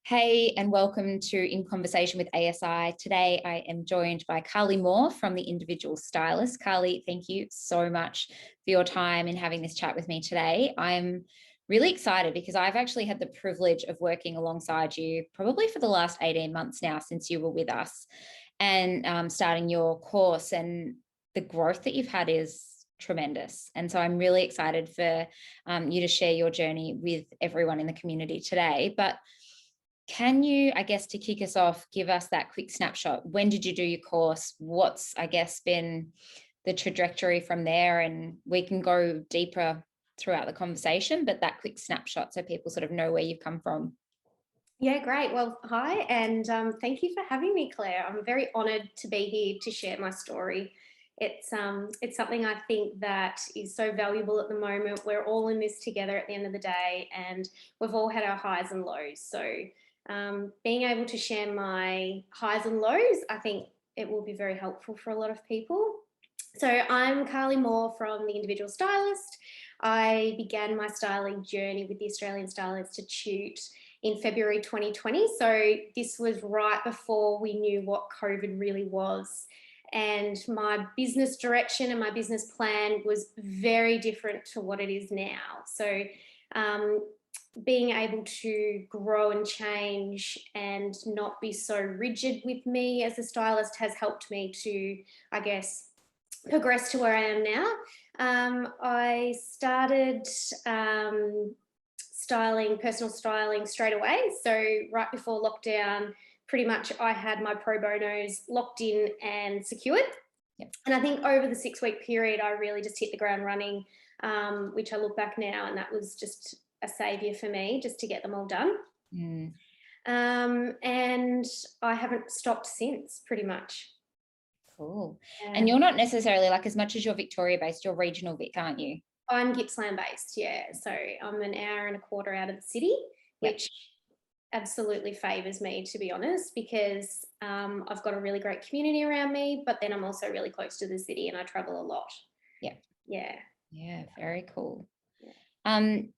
Hey, and welcome to In Conversation with ASI. Today, I am joined by Karlie Mohr from the Individual Stylist. Karlie, thank you so much for your time in having this chat with me today. I'm really excited because I've actually had the privilege of working alongside you probably for the last 18 months now since you were with us and starting your course, and the growth that you've had is tremendous. And so I'm really excited for you to share your journey with everyone in the community today. But can you, I guess, to kick us off, give us that quick snapshot? When did you do your course? What's, I guess, been the trajectory from there? And we can go deeper throughout the conversation, but that quick snapshot so people sort of know where you've come from. Yeah, great. Well, hi, and thank you for having me, Claire. I'm very honoured to be here to share my story. It's something I think that is so valuable at the moment. We're all in this together at the end of the day, and we've all had our highs and lows. So being able to share my highs and lows, I think it will be very helpful for a lot of people. So I'm Karlie Mohr from the Individual Stylist. I began my styling journey with the Australian Style Institute in February 2020. So this was right before we knew what COVID really was. And my business direction and my business plan was very different to what it is now. So being able to grow and change and not be so rigid with me as a stylist has helped me to, I guess, progress to where I am now. I started personal styling straight away. So right before lockdown, pretty much I had my pro bonos locked in and secured. Yep. And I think over the 6-week period, I really just hit the ground running, which I look back now, and that was just a savior for me just to get them all done. And I haven't stopped since, pretty much. Cool. Yeah. And you're not necessarily, like, as much as you're Victoria based, you're regional Vic, aren't you? I'm Gippsland based, yeah. So I'm an hour and a quarter out of the city, which absolutely favours me, to be honest, because I've got a really great community around me, but then I'm also really close to the city and I travel a lot. Yeah. Yeah, Very cool. Yeah.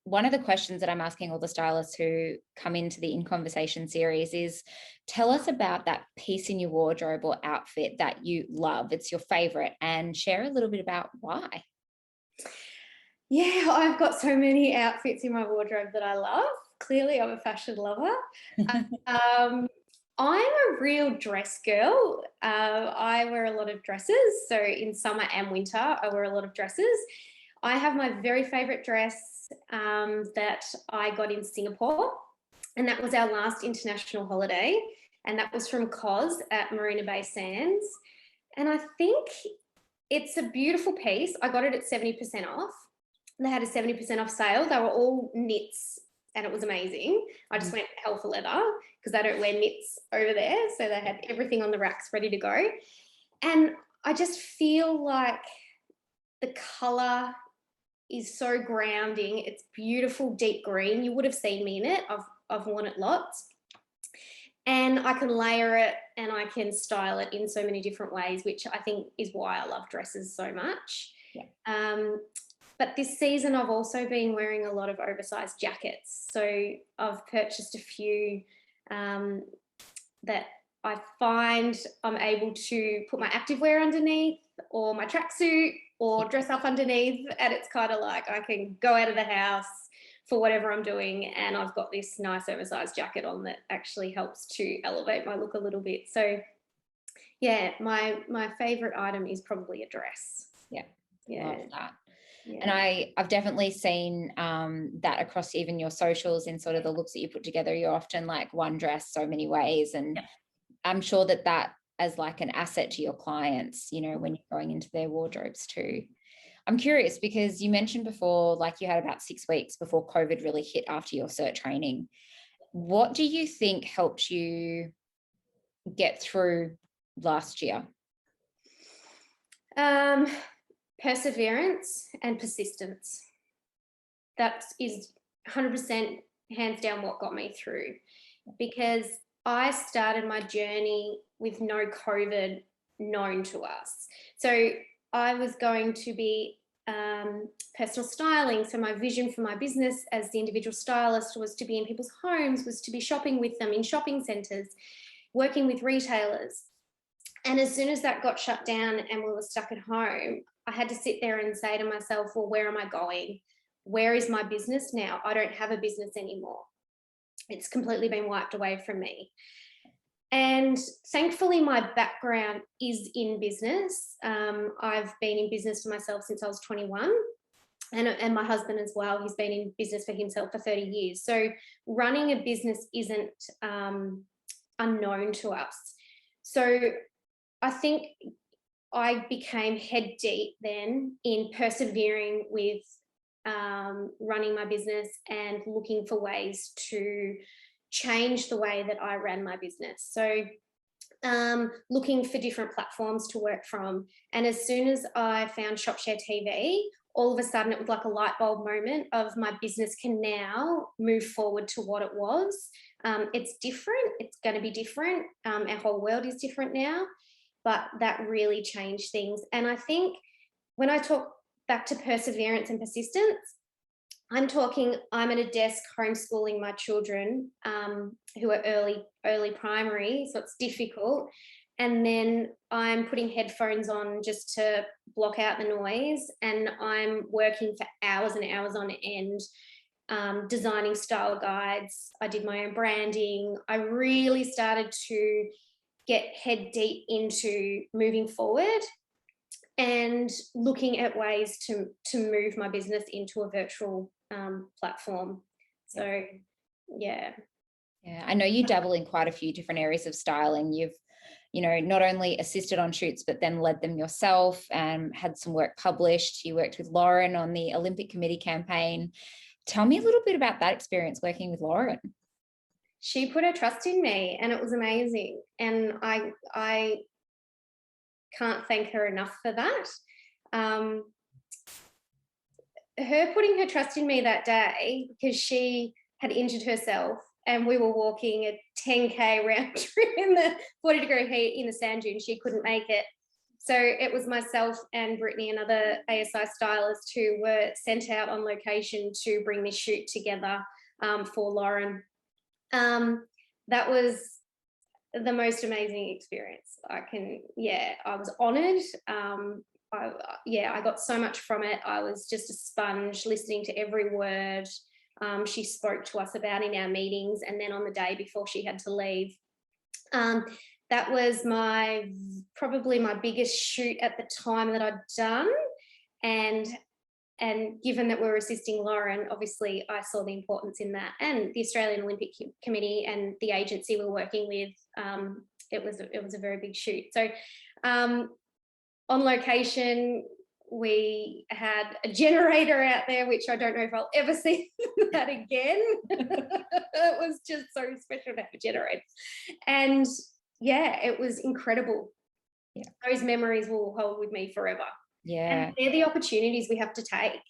One of the questions that I'm asking all the stylists who come into the In Conversation series is, tell us about that piece in your wardrobe or outfit that you love. It's your favorite, and share a little bit about why. Yeah, I've got so many outfits in my wardrobe that I love. Clearly, I'm a fashion lover. I'm a real dress girl. I wear a lot of dresses. So in summer and winter, I wear a lot of dresses. I have my very favourite dress that I got in Singapore, and that was our last international holiday, and that was from COS at Marina Bay Sands. And I think it's a beautiful piece. I got it at 70% off. They had a 70% off sale. They were all knits and it was amazing. I just went hell for leather because they don't wear knits over there. So they had everything on the racks ready to go. And I just feel like the colour is so grounding. It's beautiful deep green. You would have seen me in it. I've worn it lots. And I can layer it and I can style it in so many different ways, which I think is why I love dresses so much. Yeah. But this season, I've also been wearing a lot of oversized jackets. So I've purchased a few that I find I'm able to put my activewear underneath or my tracksuit or dress up underneath. And it's kind of like I can go out of the house for whatever I'm doing. And I've got this nice oversized jacket on that actually helps to elevate my look a little bit. So yeah, my favorite item is probably a dress. Yeah. Yeah. Love that. Yeah. And I've definitely seen that across even your socials and sort of the looks that you put together. You're often like one dress so many ways, and I'm sure that as like an asset to your clients, you know, when you're going into their wardrobes too. I'm curious because you mentioned before, like you had about 6 weeks before COVID really hit after your cert training. What do you think helped you get through last year? Perseverance and persistence. That is 100% hands down what got me through, because I started my journey with no COVID known to us. So I was going to be personal styling. So my vision for my business as the individual stylist was to be in people's homes, was to be shopping with them in shopping centres, working with retailers. And as soon as that got shut down and we were stuck at home, I had to sit there and say to myself, well, where am I going? Where is my business now? I don't have a business anymore. It's completely been wiped away from me. And thankfully, my background is in business. I've been in business for myself since I was 21, and my husband as well. He's been in business for himself for 30 years. So running a business isn't unknown to us. So I think I became head deep then in persevering with running my business and looking for ways to change the way that I ran my business. So looking for different platforms to work from. And as soon as I found ShopShare TV, all of a sudden it was like a light bulb moment of my business can now move forward to what it was. It's different. It's going to be different. Our whole world is different now, but that really changed things. And I think when I talk back to perseverance and persistence, I'm at a desk homeschooling my children who are early primary, so it's difficult. And then I'm putting headphones on just to block out the noise, and I'm working for hours and hours on end, designing style guides. I did my own branding. I really started to get head deep into moving forward and looking at ways to move my business into a virtual platform. So yeah. I know you dabble in quite a few different areas of styling. You've not only assisted on shoots but then led them yourself and had some work published. You worked with Lauren on the Olympic Committee campaign. Tell me a little bit about that experience working with Lauren. She put her trust in me and it was amazing, and I can't thank her enough for that. Her putting her trust in me that day, because she had injured herself and we were walking a 10K round trip in the 40-degree heat in the sand dunes. She couldn't make it. So it was myself and Brittany, another ASI stylist, who were sent out on location to bring this shoot together for Lauren. That was the most amazing experience. I was honoured. I got so much from it. I was just a sponge, listening to every word she spoke to us about in our meetings, and then on the day before she had to leave. That was probably my biggest shoot at the time that I'd done, and given that we were assisting Lauren, obviously I saw the importance in that, and the Australian Olympic Committee and the agency we're working with. It was a very big shoot. So on location, we had a generator out there, which I don't know if I'll ever see that again. It was just so special to have a generator. And yeah, it was incredible. Yeah. Those memories will hold with me forever. Yeah. And they're the opportunities we have to take.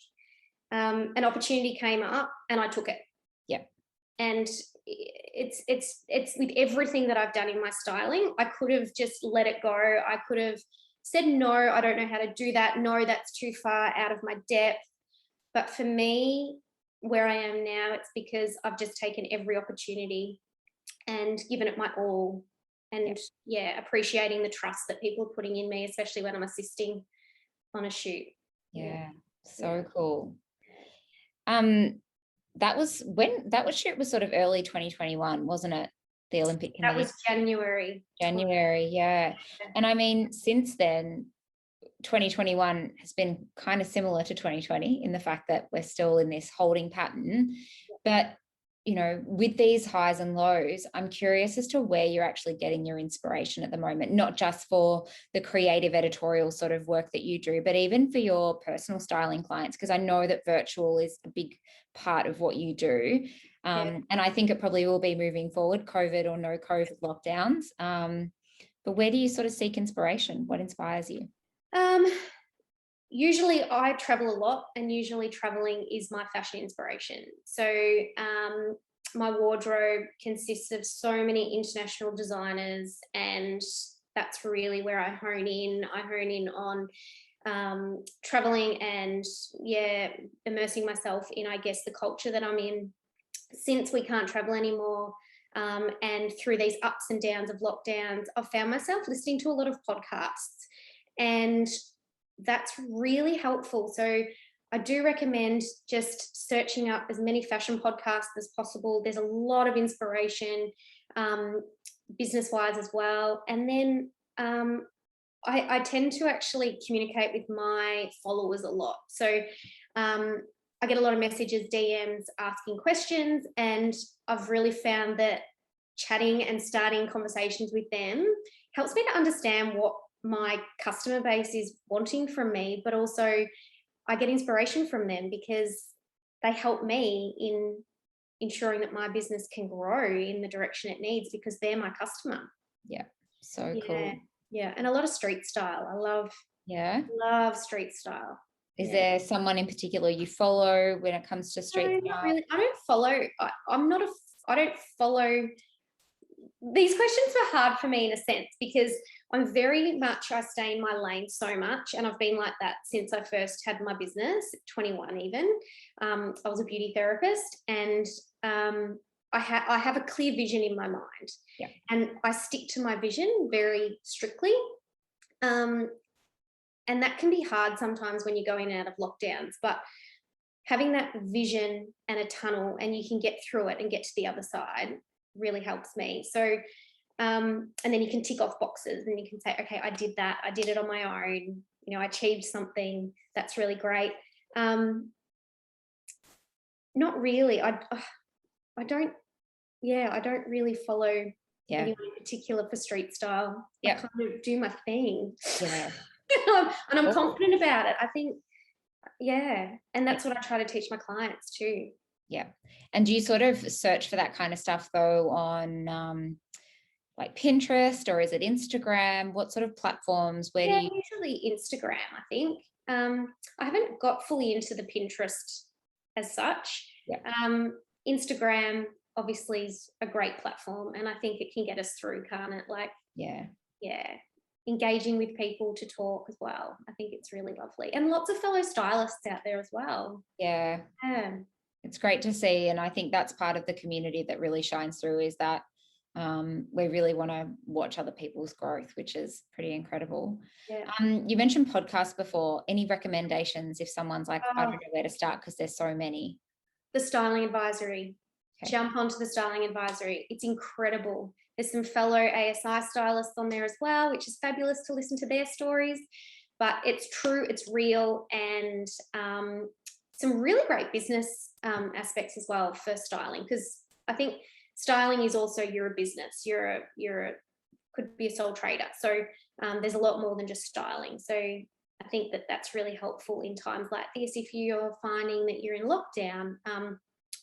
An opportunity came up and I took it. Yeah. And it's with everything that I've done in my styling. I could have just let it go. I could have said, no, I don't know how to do that. No, that's too far out of my depth. But for me, where I am now, it's because I've just taken every opportunity and given it my all. And appreciating the trust that people are putting in me, especially when I'm assisting on a shoot. So cool. That shoot was sort of early 2021, wasn't it? The Olympic Committee. That was January, yeah. And I mean, since then 2021 has been kind of similar to 2020 in the fact that we're still in this holding pattern. But with these highs and lows, I'm curious as to where you're actually getting your inspiration at the moment, not just for the creative editorial sort of work that you do, but even for your personal styling clients, because I know that virtual is a big part of what you do. And I think it probably will be moving forward, COVID or no COVID lockdowns. But where do you sort of seek inspiration? What inspires you? Usually I travel a lot, and usually traveling is my fashion inspiration. So my wardrobe consists of so many international designers, and that's really where I hone in. I hone in on traveling and immersing myself in, I guess, the culture that I'm in since we can't travel anymore. And through these ups and downs of lockdowns, I've found myself listening to a lot of podcasts, and that's really helpful. So I do recommend just searching up as many fashion podcasts as possible. There's a lot of inspiration, business-wise as well. And then I tend to actually communicate with my followers a lot. So I get a lot of messages, DMs, asking questions, and I've really found that chatting and starting conversations with them helps me to understand what my customer base is wanting from me, but also I get inspiration from them because they help me in ensuring that my business can grow in the direction it needs because they're my customer. Yeah, so cool. Yeah, and a lot of street style. I love street style. Is there someone in particular you follow when it comes to street style? Not really. I don't follow. I don't follow. These questions were hard for me in a sense because I'm very much, I stay in my lane so much, and I've been like that since I first had my business, 21 even. I was a beauty therapist, and I have a clear vision in my mind, and I stick to my vision very strictly. And that can be hard sometimes when you're going out of lockdowns, but having that vision and a tunnel and you can get through it and get to the other side really helps me. So, and then you can tick off boxes and you can say, okay, I did that. I did it on my own. You know, I achieved something. That's really great. Not really. I don't really follow anyone in particular for street style. I kind of do my thing. And I'm confident about it. I think, and that's what I try to teach my clients too. Yeah. And do you sort of search for that kind of stuff though on like Pinterest, or is it Instagram? What sort of platforms? Where do you? Usually Instagram, I think. I haven't got fully into the Pinterest as such. Instagram obviously is a great platform, and I think it can get us through, can't it? Like, engaging with people to talk as well. I think it's really lovely, and lots of fellow stylists out there as well. It's great to see, and I think that's part of the community that really shines through, is that we really want to watch other people's growth, which is pretty incredible. You mentioned podcasts before. Any recommendations if someone's like, I don't know where to start because there's so many? The Styling Advisory. Jump onto the Styling Advisory. It's incredible. There's some fellow ASI stylists on there as well, which is fabulous to listen to their stories. But it's true, it's real, and some really great business aspects as well for styling, because I think styling is also, you're a business, could be a sole trader. So there's a lot more than just styling. So I think that's really helpful in times like this. If you're finding that you're in lockdown,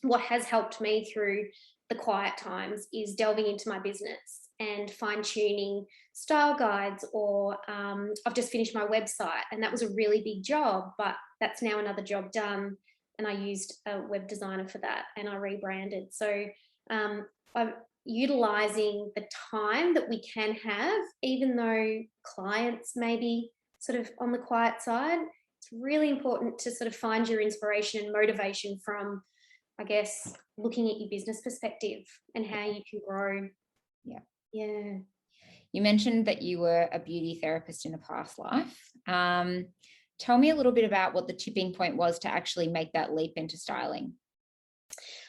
what has helped me through the quiet times is delving into my business and fine-tuning style guides, or I've just finished my website, and that was a really big job, but that's now another job done, and I used a web designer for that, and I rebranded. So I'm utilising the time that we can have, even though clients may be sort of on the quiet side. It's really important to sort of find your inspiration and motivation from, I guess, looking at your business perspective and how you can grow. You mentioned that you were a beauty therapist in a past life. Tell me a little bit about what the tipping point was to actually make that leap into styling.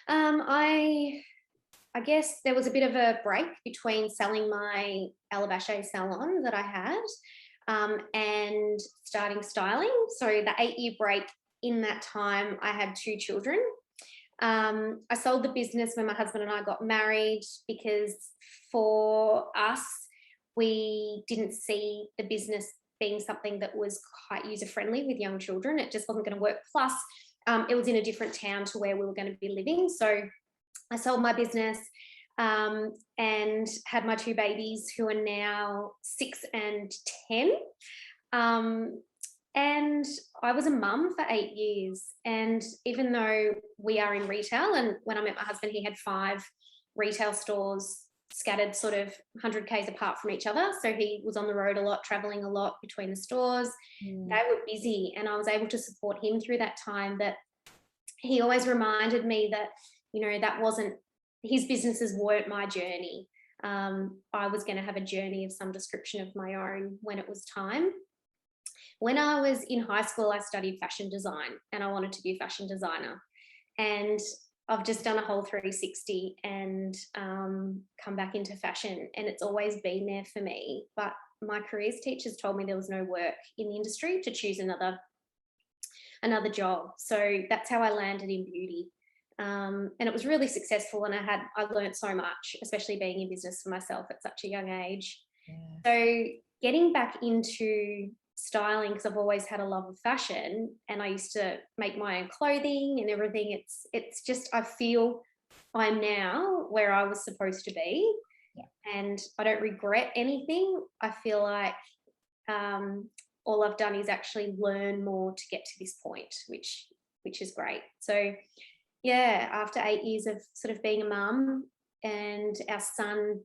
I guess there was a bit of a break between selling my alabaster salon that I had and starting styling. So the 8-year break, in that time I had 2 children. I sold the business when my husband and I got married, because for us, we didn't see the business being something that was quite user-friendly with young children. It just wasn't going to work. Plus, it was in a different town to where we were going to be living. So I sold my business and had my 2 babies, who are now 6 and 10. And I was a mum for 8 years. And even though we are in retail, and when I met my husband, he had 5 retail stores scattered sort of 100 k's apart from each other. So he was on the road a lot, traveling a lot between the stores. They were busy, and I was able to support him through that time. But he always reminded me that, you know, that wasn't, his businesses weren't my journey. I was going to have a journey of some description of my own when it was time. When I was in high school, I studied fashion design, and I wanted to be a fashion designer. And I've just done a whole 360 and come back into fashion, and it's always been there for me. But my careers teachers told me there was no work in the industry to choose another job. So that's how I landed in beauty. And it was really successful, and I learned so much, especially being in business for myself at such a young age. Yeah. So getting back into styling, because I've always had a love of fashion, and I used to make my own clothing and everything. It's just, I feel I'm now where I was supposed to be. Yeah. And I don't regret anything. I feel like all I've done is actually learn more to get to this point, which is great. So yeah, after 8 years of sort of being a mum, and our son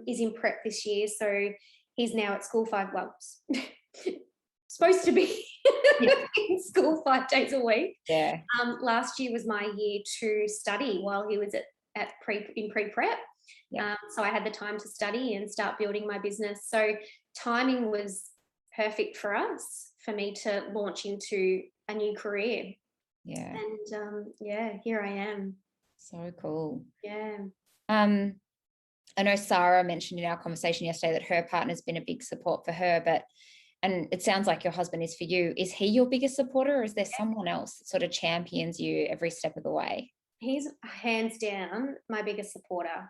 is in prep this year, so he's now at school supposed to be in school 5 days a week. Yeah. Last year was my year to study while he was in pre-prep. Yeah. So I had the time to study and start building my business. So timing was perfect for us, for me to launch into a new career. Yeah. And yeah, here I am. So cool. Yeah. I know Sarah mentioned in our conversation yesterday that her partner's been a big support for her, and it sounds like your husband is for you. Is he your biggest supporter, or is there someone else that sort of champions you every step of the way? He's hands down my biggest supporter.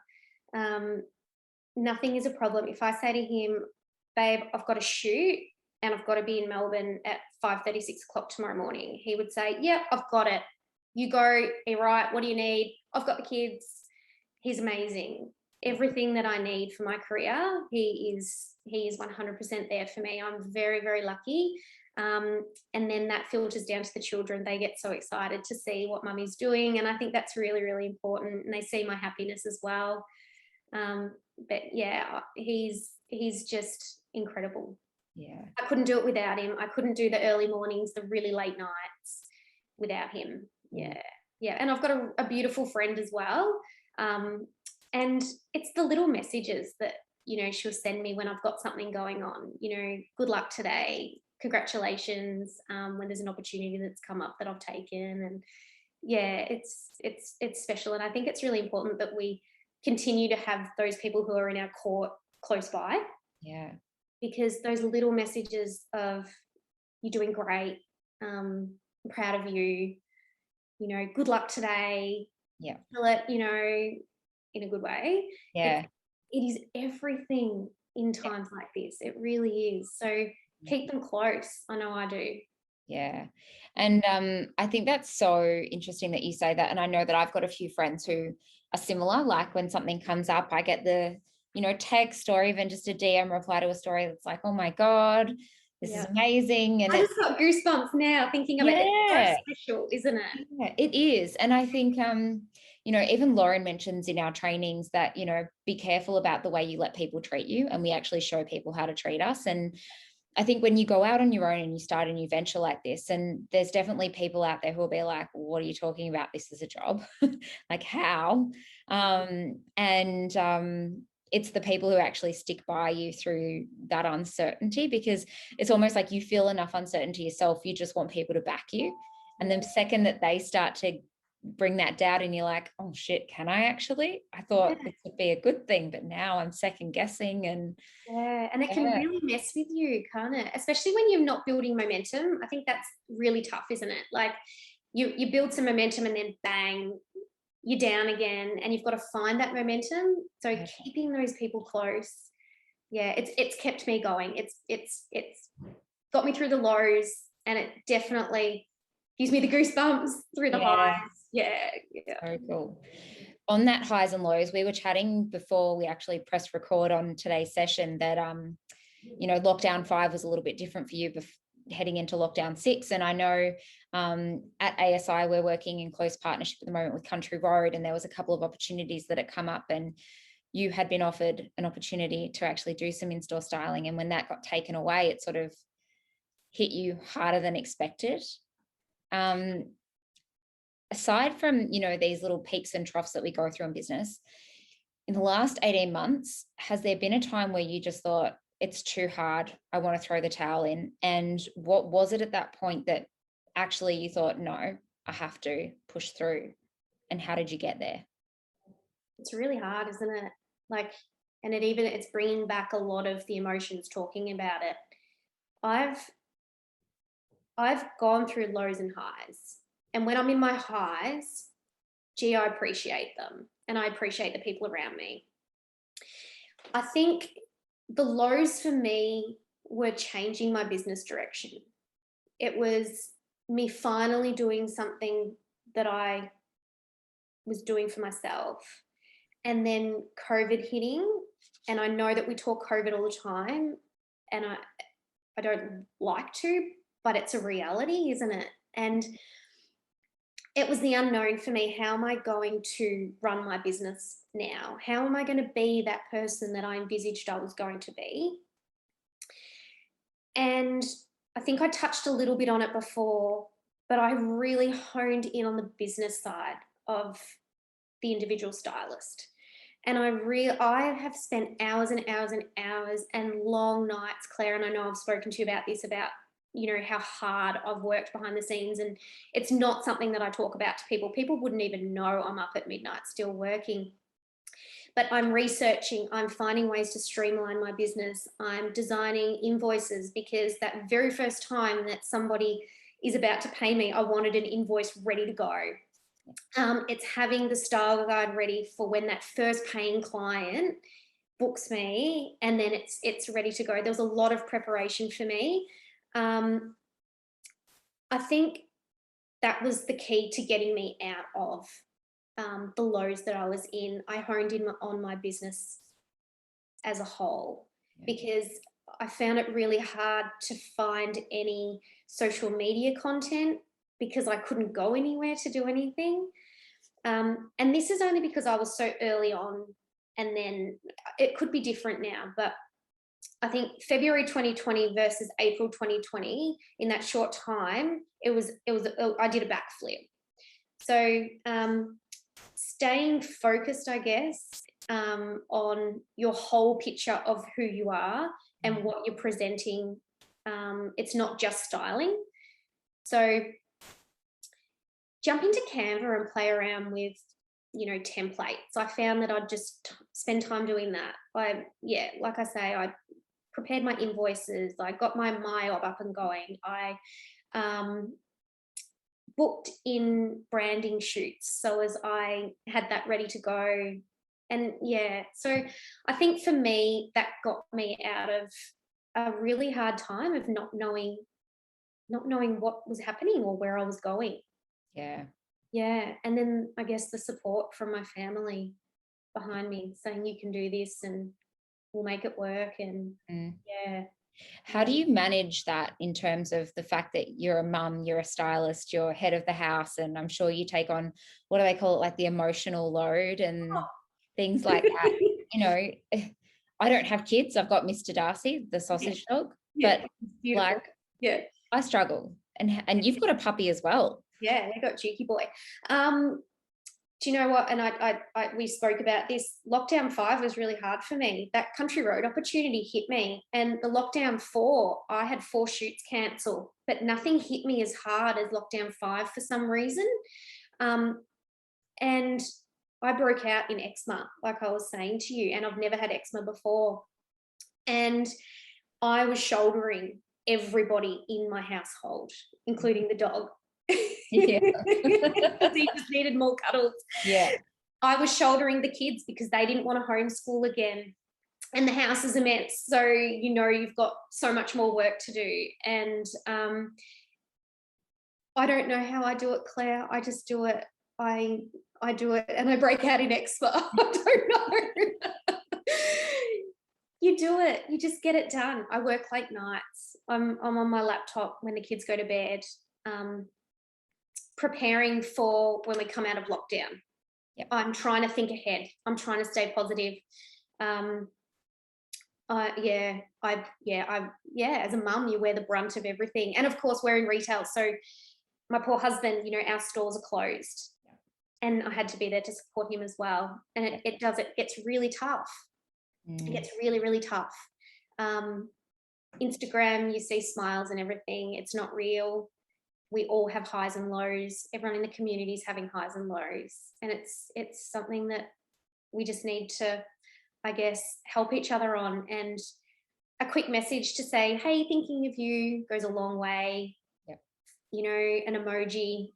Nothing is a problem. If I say to him, babe, I've got a shoot and I've got to be in Melbourne at 5:30, 6 o'clock tomorrow morning, he would say, yeah, I've got it. You go, you're right. What do you need? I've got the kids. He's amazing. Everything that I need for my career, he is 100% there for me. I'm very, very lucky. And then that filters down to the children. They get so excited to see what mummy's doing. And I think that's really, really important. And they see my happiness as well. But yeah, he's just incredible. Yeah. I couldn't do it without him. I couldn't do the early mornings, the really late nights without him. Yeah. Yeah. And I've got a beautiful friend as well. And it's the little messages that, you know, she'll send me when I've got something going on, you know, good luck today, congratulations, when there's an opportunity that's come up that I've taken. And yeah, it's special. And I think it's really important that we continue to have those people who are in our court close by. Yeah. Because those little messages of, you're doing great, I'm proud of you, you know, good luck today. Yeah. You know, in a good way. Yeah. It is everything in times like this. It really is. So keep them close. I know I do. Yeah. And I think that's so interesting that you say that. And I know that I've got a few friends who are similar. Like when something comes up, I get the, you know, text or even just a DM reply to a story that's like, oh my God, this is amazing. And I just got goosebumps now thinking of it. It's so special, isn't it? Yeah, it is. And I think, you know, even Lauren mentions in our trainings that, you know, be careful about the way you let people treat you. And we actually show people how to treat us. And I think when you go out on your own and you start a new venture like this, and there's definitely people out there who will be like, what are you talking about? This is a job. Like how? It's the people who actually stick by you through that uncertainty, because it's almost like you feel enough uncertainty yourself. You just want people to back you. And the second that they start to bring that doubt and you're like, oh shit, can I actually? I thought this would be a good thing, but now I'm second guessing. And it can really mess with you, can't it? Especially when you're not building momentum. I think that's really tough, isn't it? Like you build some momentum and then bang, you're down again, and you've got to find that momentum. So keeping those people close, it's kept me going. It's got me through the lows, and it definitely gives me the goosebumps through the highs. Yeah. Very cool. On that highs and lows, we were chatting before we actually pressed record on today's session that you know, lockdown 5 was a little bit different for you heading into lockdown 6. And I know at ASI we're working in close partnership at the moment with Country Road, and there was a couple of opportunities that had come up, and you had been offered an opportunity to actually do some in-store styling, and when that got taken away, it sort of hit you harder than expected. Aside from, you know, these little peaks and troughs that we go through in business, in the last 18 months, has there been a time where you just thought, it's too hard, I want to throw the towel in? And what was it at that point that actually you thought, no, I have to push through? And how did you get there? It's really hard, isn't it? Like, and it's bringing back a lot of the emotions talking about it. I've gone through lows and highs, and when I'm in my highs, gee, I appreciate them, and I appreciate the people around me. I think the lows for me were changing my business direction. It was me finally doing something that I was doing for myself, and then COVID hitting. And I know that we talk COVID all the time, and I don't like to, but it's a reality, isn't it? And it was the unknown for me. How am I going to run my business now? How am I going to be that person that I envisaged I was going to be? And I think I touched a little bit on it before, but I really honed in on the business side of the individual stylist. And I have spent hours and hours and hours and long nights, Claire, and I know I've spoken to you about this, about, you know, how hard I've worked behind the scenes. And it's not something that I talk about to people. People wouldn't even know I'm up at midnight still working. But I'm researching, I'm finding ways to streamline my business. I'm designing invoices, because that very first time that somebody is about to pay me, I wanted an invoice ready to go. It's having the style guide ready for when that first paying client books me, and then it's ready to go. There was a lot of preparation for me. I think that was the key to getting me out of the lows that I was in. I honed in on my business as a whole, because I found it really hard to find any social media content, because I couldn't go anywhere to do anything. And this is only because I was so early on, and then it could be different now, but I think February 2020 versus April 2020, in that short time, I did a backflip. So staying focused, I guess, on your whole picture of who you are and what you're presenting. It's not just styling. So jump into Canva and play around with, you know, templates. I found that I'd just spend time doing that. Like I say, I prepared my invoices. I got my MyOb up and going. I booked in branding shoots, so as I had that ready to go. And so I think for me, that got me out of a really hard time of not knowing what was happening or where I was going. And then I guess the support from my family behind me, saying you can do this and we'll make it work. And how do you manage that in terms of the fact that you're a mum, you're a stylist, you're head of the house, and I'm sure you take on, what do they call it, like the emotional load and things like that? You know, I don't have kids. I've got Mr. Darcy, the sausage dog, but beautiful. I struggle. And you've got a puppy as well. Yeah, I got Cheeky Boy. Do you know what? And we spoke about this. Lockdown 5 was really hard for me. That country road opportunity hit me, and the lockdown 4, I had 4 shoots cancelled, but nothing hit me as hard as lockdown 5 for some reason. And I broke out in eczema, like I was saying to you, and I've never had eczema before. And I was shouldering everybody in my household, including the dog. He just needed more cuddles. I was shouldering the kids because they didn't want to homeschool again, and the house is immense, so you know you've got so much more work to do. And I don't know how I do it, Claire. I just do it. I do it, and I break out in eczema. I don't know. You do it. You just get it done. I work late nights. I'm on my laptop when the kids go to bed, preparing for when we come out of lockdown. Yep. I'm trying to think ahead. I'm trying to stay positive. As a mum, you wear the brunt of everything. And of course, we're in retail. So my poor husband, our stores are closed. And I had to be there to support him as well. And it gets really tough. It gets really, really tough. Instagram, you see smiles and everything. It's not real. We all have highs and lows. Everyone in the community is having highs and lows. And it's something that we just need to, I guess, help each other on. And a quick message to say, hey, thinking of you goes a long way. Yep. An emoji,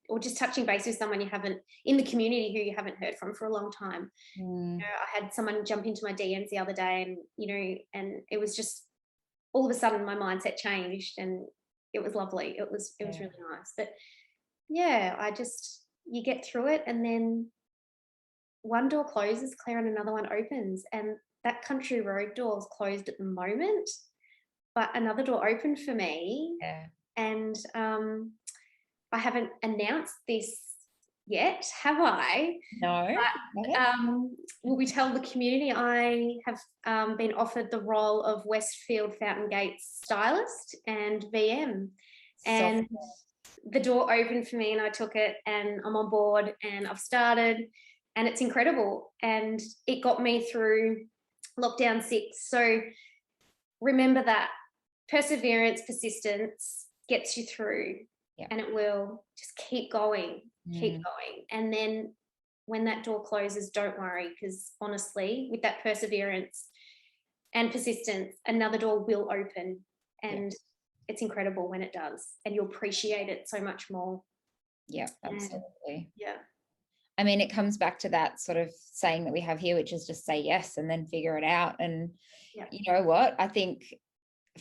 or just touching base with someone you haven't, in the community who you haven't heard from for a long time. I had someone jump into my DMs the other day, and it was just all of a sudden my mindset changed, and it was lovely. It was really nice. But yeah, you get through it, and then one door closes, Claire, and another one opens. And that Country Road door is closed at the moment, but another door opened for me. Yeah. And I haven't announced this yet, have I? No. But will we tell the community I have been offered the role of Westfield Fountain Gates Stylist and VM. And the door opened for me, and I took it, and I'm on board, and I've started, and it's incredible. And it got me through lockdown 6. So remember that perseverance, persistence gets you through. Yeah. And it will. Just keep going, keep going. And then when that door closes, don't worry, because honestly, with that perseverance and persistence, another door will open. And it's incredible when it does. And you'll appreciate it so much more. Yeah, absolutely. Yeah. I mean, it comes back to that sort of saying that we have here, which is just say yes and then figure it out. And you know what? I think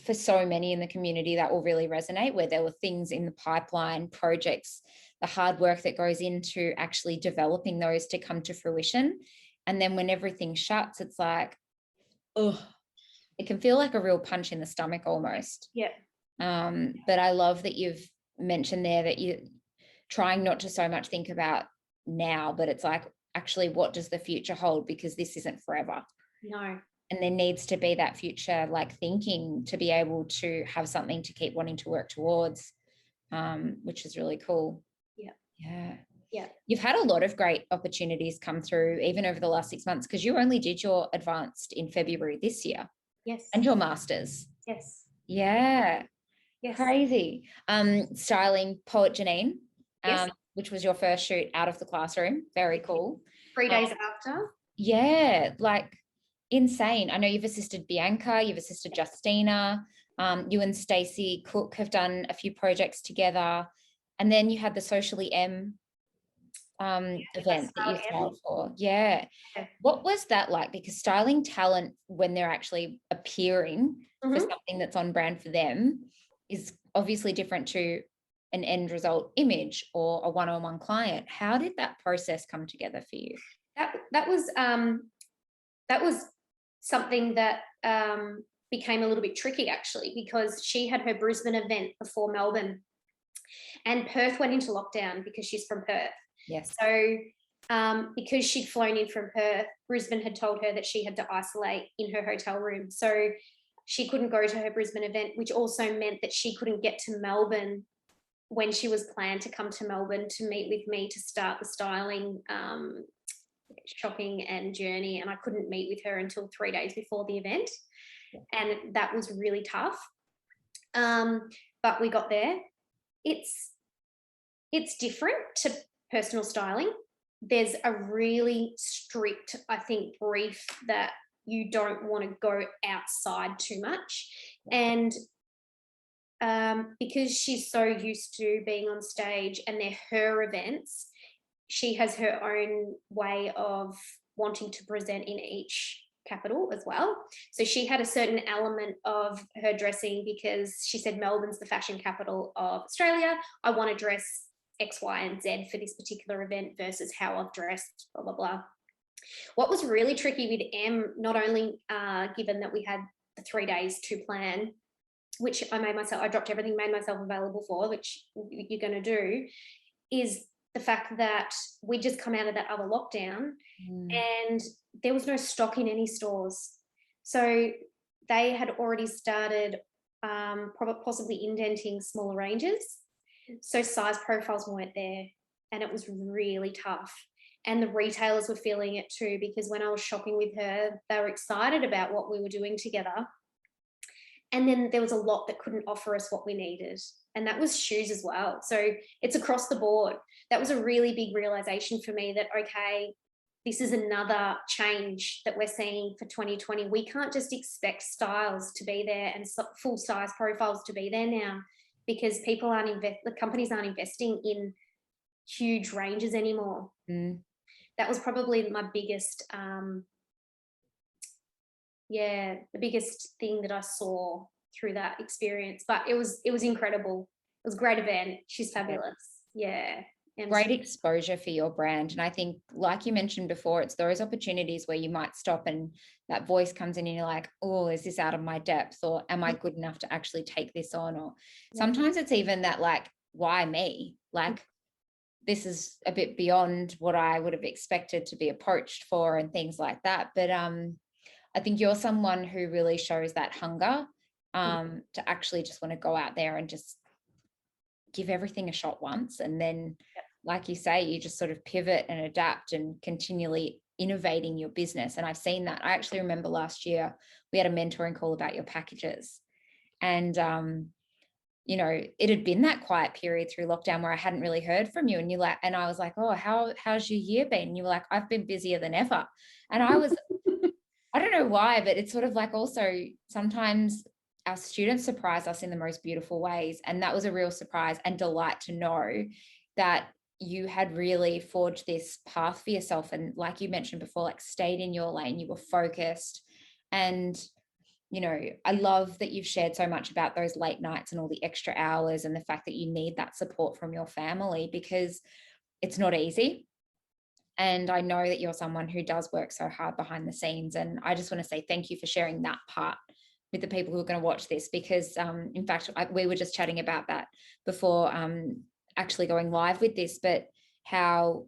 for so many in the community that will really resonate, where there were things in the pipeline, projects, the hard work that goes into actually developing those to come to fruition. And then when everything shuts, it's like, oh, it can feel like a real punch in the stomach almost. Yeah. But I love that you've mentioned there that you're trying not to so much think about now, but it's like, actually, what does the future hold? Because this isn't forever. No. And there needs to be that future thinking to be able to have something to keep wanting to work towards, which is really cool. Yeah. You've had a lot of great opportunities come through even over the last 6 months, because you only did your advanced in February this year. Yes. And your masters. Yes. Yeah. Yes. Crazy. Styling Poet Janine, yes. which was your first shoot out of the classroom. Very cool. 3 days after. Yeah, insane. I know you've assisted Bianca, you've assisted Justina, you and Stacey Cook have done a few projects together, and then you had the Socially M event that you styled for. Yeah. What was that like? Because styling talent when they're actually appearing for something that's on brand for them is obviously different to an end result image or a one-on-one client. How did that process come together for you? That was something that became a little bit tricky, actually, because she had her Brisbane event before Melbourne, and Perth went into lockdown because she's from Perth. Yes. So because she'd flown in from Perth, Brisbane had told her that she had to isolate in her hotel room. So she couldn't go to her Brisbane event, which also meant that she couldn't get to Melbourne when she was planned to come to Melbourne to meet with me to start the styling shopping and journey. And I couldn't meet with her until 3 days before the event. And that was really tough. But we got there. It's different to personal styling. There's a really strict, I think, brief that you don't want to go outside too much. And because she's so used to being on stage and they're her events, she has her own way of wanting to present in each capital as well. So she had a certain element of her dressing, because she said Melbourne's the fashion capital of Australia. I want to dress X, Y, and Z for this particular event versus how I've dressed, blah, blah, blah. What was really tricky with M, not only given that we had the 3 days to plan, which I dropped everything, made myself available for, which you're going to do, is the fact that we just come out of that other lockdown and there was no stock in any stores. So they had already started possibly indenting smaller ranges. So size profiles weren't there, and it was really tough. And the retailers were feeling it too, because when I was shopping with her, they were excited about what we were doing together. And then there was a lot that couldn't offer us what we needed. And that was shoes as well. So it's across the board. That was a really big realization for me that, okay, this is another change that we're seeing for 2020. We can't just expect styles to be there and full size profiles to be there now, because people the companies aren't investing in huge ranges anymore. That was probably my biggest, the biggest thing that I saw through that experience. But it was incredible. It was a great event. She's fabulous. Yeah. Great exposure for your brand. And I think, like you mentioned before, it's those opportunities where you might stop and that voice comes in and you're like, oh, is this out of my depth? Or am I good enough to actually take this on? Or sometimes it's even that, like, why me? Like, this is a bit beyond what I would have expected to be approached for and things like that. But I think you're someone who really shows that hunger to actually just want to go out there and just give everything a shot once. And then, like you say, you just sort of pivot and adapt and continually innovating your business. And I've seen that. I actually remember last year we had a mentoring call about your packages. And you know, it had been that quiet period through lockdown where I hadn't really heard from you. And you like, and I was like, oh, how's your year been? And you were like, I've been busier than ever. And I was, I don't know why, but it's sort of like, also sometimes our students surprise us in the most beautiful ways. And that was a real surprise and delight to know that you had really forged this path for yourself. And like you mentioned before, like stayed in your lane, you were focused. And you know, I love that you've shared so much about those late nights and all the extra hours and the fact that you need that support from your family, because it's not easy. And I know that you're someone who does work so hard behind the scenes. And I just want to say thank you for sharing that part with the people who are going to watch this, because in fact, we were just chatting about that before actually going live with this, but how,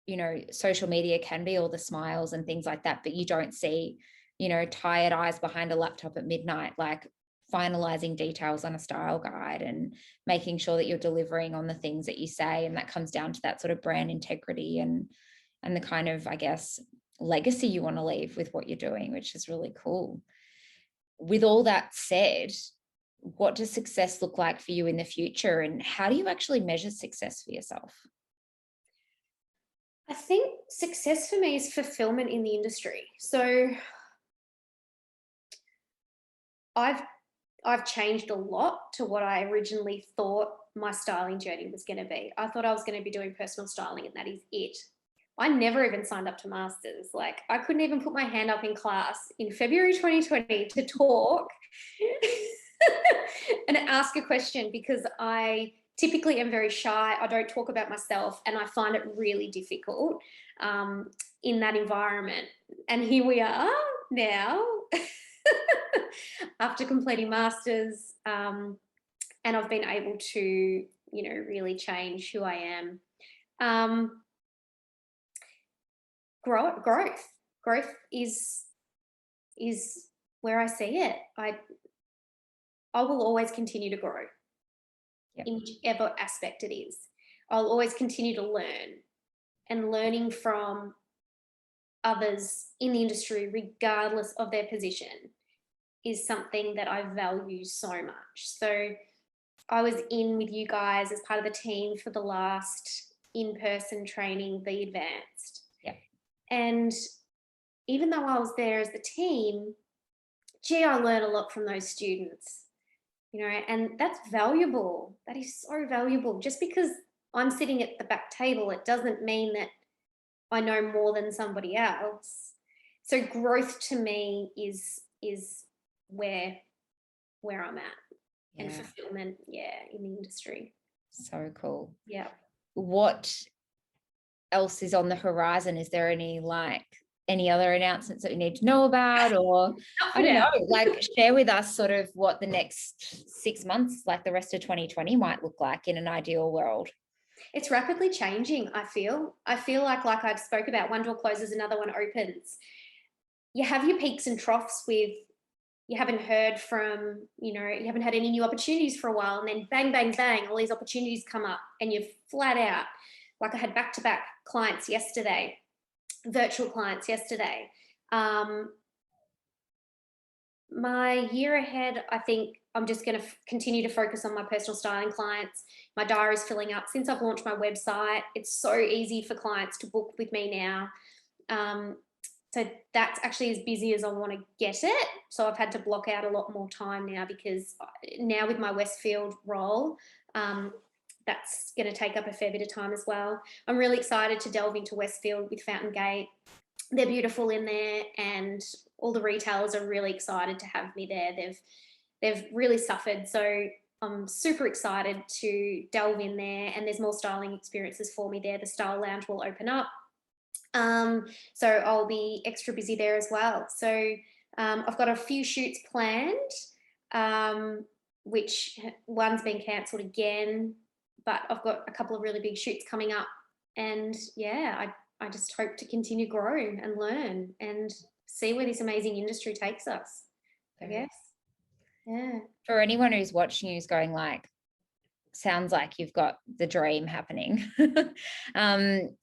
you know, social media can be all the smiles and things like that, but you don't see, you know, tired eyes behind a laptop at midnight, like finalizing details on a style guide and making sure that you're delivering on the things that you say. And that comes down to that sort of brand integrity and the kind of, I guess, legacy you want to leave with what you're doing, which is really cool. With all that said, what does success look like for you in the future, and how do you actually measure success for yourself? I think success for me is fulfillment in the industry. So I've changed a lot to what I originally thought my styling journey was going to be. I thought I was going to be doing personal styling and that is it. I never even signed up to masters. Like, I couldn't even put my hand up in class in February 2020 to talk and ask a question, because I typically am very shy. I don't talk about myself, and I find it really difficult in that environment. And here we are now after completing masters, and I've been able to, you know, really change who I am. Growth is where I see it. I will always continue to grow in whichever aspect it is. I'll always continue to learn, and learning from others in the industry, regardless of their position, is something that I value so much. So I was in with you guys as part of the team for the last in-person training, the advanced. And even though I was there as the team, I learned a lot from those students, you know, and that's valuable. That is so valuable. Just because I'm sitting at the back table, it doesn't mean that I know more than somebody else. So growth to me is where I'm at, and fulfillment, in the industry. So cool. Yeah. What else is on the horizon? Is there any other announcements that we need to know about, or I don't know, like share with us sort of what the next 6 months, like the rest of 2020, might look like in an ideal world? It's rapidly changing, I feel. I feel like I spoke about, one door closes, another one opens. You have your peaks and troughs with, you haven't heard from, you haven't had any new opportunities for a while, and then bang, bang, bang, all these opportunities come up and you're flat out. Like I had back-to-back clients yesterday, virtual clients yesterday. My year ahead, I think I'm just going to continue to focus on my personal styling clients. My diary is filling up. Since I've launched my website, it's so easy for clients to book with me now. So that's actually as busy as I want to get it. So I've had to block out a lot more time now, because now with my Westfield role, that's going to take up a fair bit of time as well. I'm really excited to delve into Westfield with Fountain Gate. They're beautiful in there, and all the retailers are really excited to have me there. They've really suffered, so I'm super excited to delve in there, and there's more styling experiences for me there. The Style Lounge will open up, so I'll be extra busy there as well. So I've got a few shoots planned, which one's been cancelled again, but I've got a couple of really big shoots coming up, and yeah, I just hope to continue growing and learn and see where this amazing industry takes us, I guess. Yeah. For anyone who's watching you, who's going like, sounds like you've got the dream happening.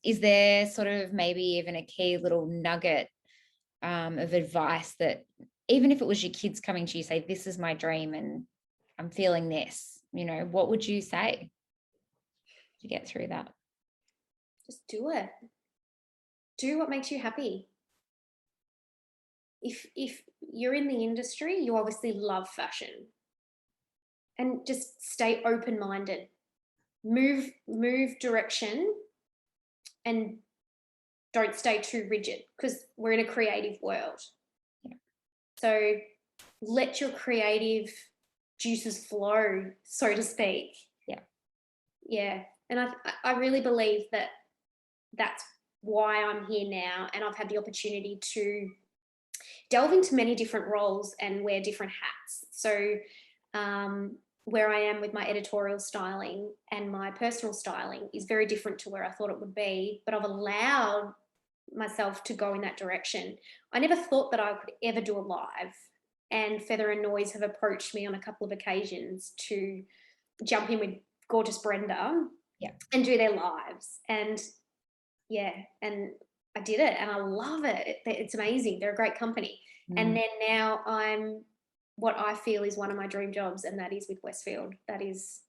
Is there sort of maybe even a key little nugget of advice that, even if it was your kids coming to you, say, this is my dream and I'm feeling this, what would you say to get through that? Just do it. Do what makes you happy. If you're in the industry, you obviously love fashion, and just stay open-minded. Move direction, and don't stay too rigid, because we're in a creative world. Yeah. So let your creative juices flow, so to speak. Yeah. And I really believe that that's why I'm here now, and I've had the opportunity to delve into many different roles and wear different hats. So where I am with my editorial styling and my personal styling is very different to where I thought it would be, but I've allowed myself to go in that direction. I never thought that I could ever do a live, and Feather and Noise have approached me on a couple of occasions to jump in with gorgeous Brenda and do their lives. And yeah, and I did it, and I love it. It's amazing. They're a great company. And then now I'm what I feel is one of my dream jobs, and that is with Westfield. That is,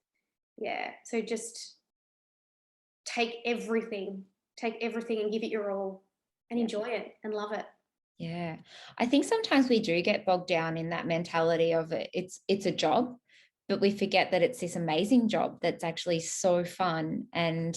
yeah. So just take everything and give it your all, and enjoy it and love it. Yeah. I think sometimes we do get bogged down in that mentality of it's a job, but we forget that it's this amazing job that's actually so fun. And,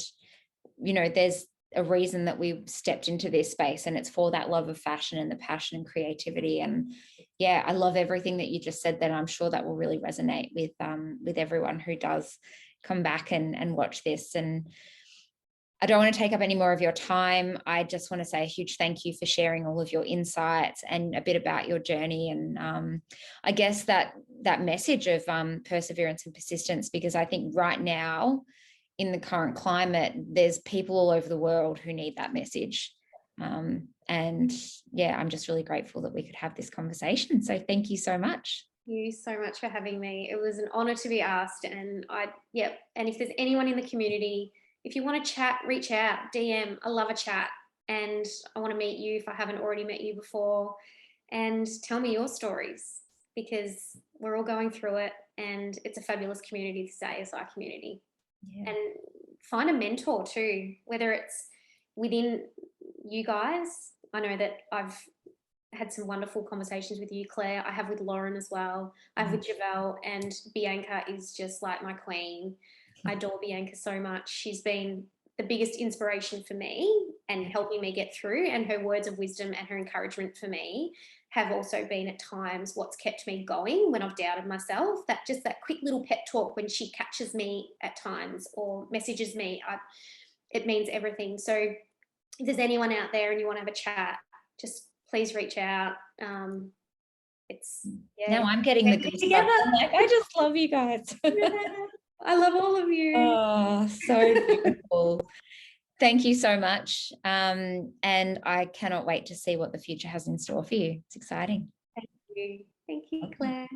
there's a reason that we stepped into this space, and it's for that love of fashion and the passion and creativity. And yeah, I love everything that you just said, that I'm sure that will really resonate with everyone who does come back and watch this. And I don't want to take up any more of your time. I just want to say a huge thank you for sharing all of your insights and a bit about your journey. And I guess that message of perseverance and persistence, because I think right now in the current climate, there's people all over the world who need that message. And yeah, I'm just really grateful that we could have this conversation. So thank you so much. Thank you so much for having me. It was an honor to be asked. And and if there's anyone in the community, if you want to chat, reach out, DM. I love a chat, and I want to meet you if I haven't already met you before, and tell me your stories, because we're all going through it, and it's a fabulous community, this ASI community. Yeah. And find a mentor too, whether it's within you guys. I know that I've had some wonderful conversations with you, Claire. I have with Lauren as well. I have with Javelle, and Bianca is just like my queen. I adore Bianca so much. She's been the biggest inspiration for me and helping me get through, and her words of wisdom and her encouragement for me have also been at times what's kept me going when I've doubted myself. That quick little pep talk when she catches me at times or messages me, it means everything. So if there's anyone out there and you want to have a chat, just please reach out. Now I'm getting the goosebumps. I'm like, I just love you guys. I love all of you. Oh, so beautiful. Thank you so much. And I cannot wait to see what the future has in store for you. It's exciting. Thank you. Thank you, Okay. Claire.